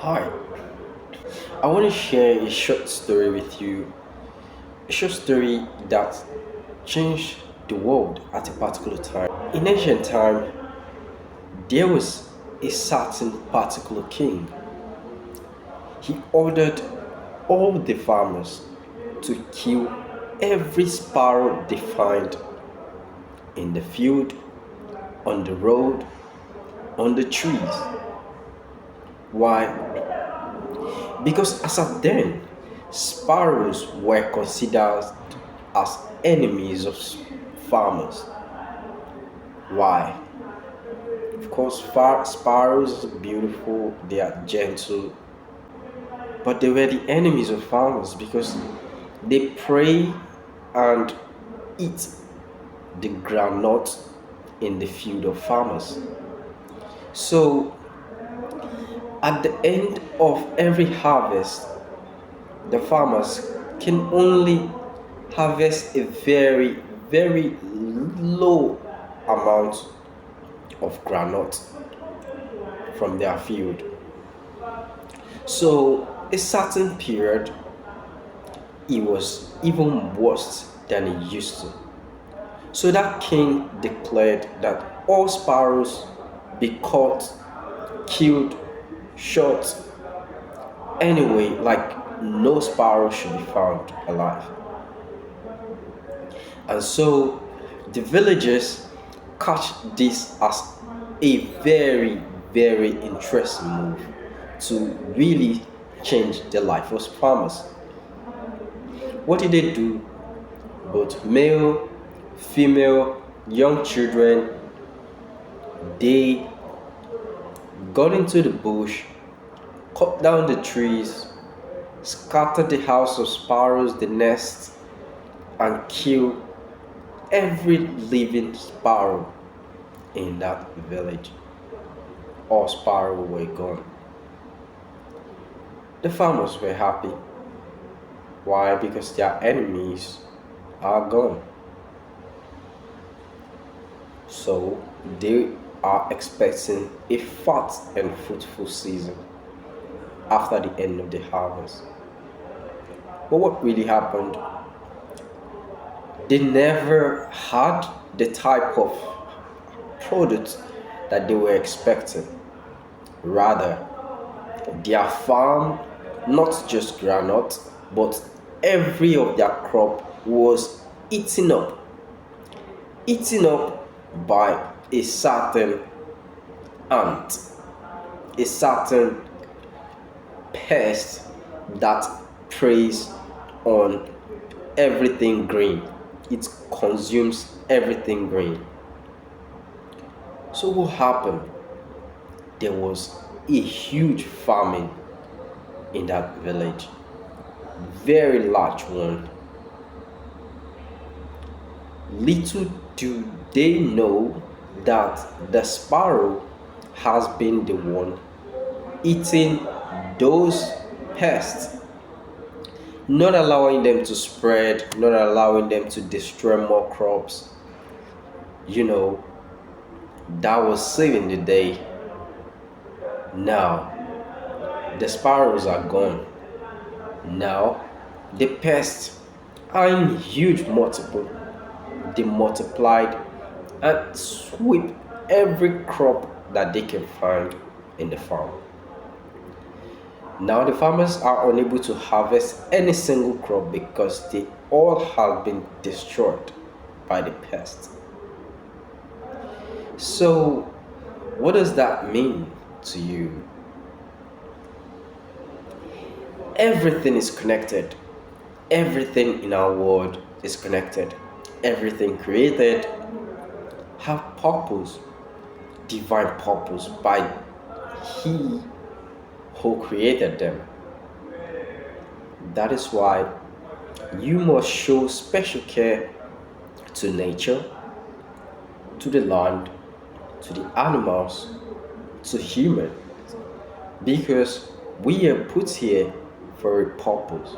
Hi, I want to share a short story with you. A short story that changed the world at a particular time. In ancient time, there was a certain particular king. He ordered all the farmers to kill every sparrow they find in the field, on the road, on the trees. Why? Because as at then, sparrows were considered as enemies of farmers. Why? Of course, sparrows are beautiful, they are gentle, but they were the enemies of farmers because they prey and eat the groundnut in the field of farmers. So, at the end of every harvest, the farmers can only harvest a very, very low amount of groundnut from their field. So, a certain period, it was even worse than it used to. So, that king declared that all sparrows be caught, killed, shot, anyway, like no sparrow should be found alive. And so the villagers catch this as a very, very interesting move to really change the life of farmers. What did they do? Both male, female, young children, they got into the bush, cut down the trees, scattered the house of sparrows, the nest, and killed every living sparrow in that village. All sparrows were gone. The farmers were happy. Why? Because their enemies are gone. So they are expecting a fat and fruitful season after the end of the harvest. But what really happened? They never had the type of product that they were expecting. Rather, their farm, not just granite, but every of their crop was eaten up, eaten up by a certain ant, a certain pest that preys on everything green. It consumes everything green. So what happened? There was a huge famine in that village, very large one. Little do they know that the sparrow has been the one eating those pests, not allowing them to spread, not allowing them to destroy more crops. You know, that was saving the day. Now, the sparrows are gone. Now, the pests are in huge multiple. They multiplied and sweep every crop that they can find in the farm. Now, the farmers are unable to harvest any single crop because they all have been destroyed by the pest. So, what does that mean to you? Everything is connected. Everything in our world is connected. Everything created have purpose, divine purpose by He who created them. That is why you must show special care to nature, to the land, to the animals, to human, because we are put here for a purpose.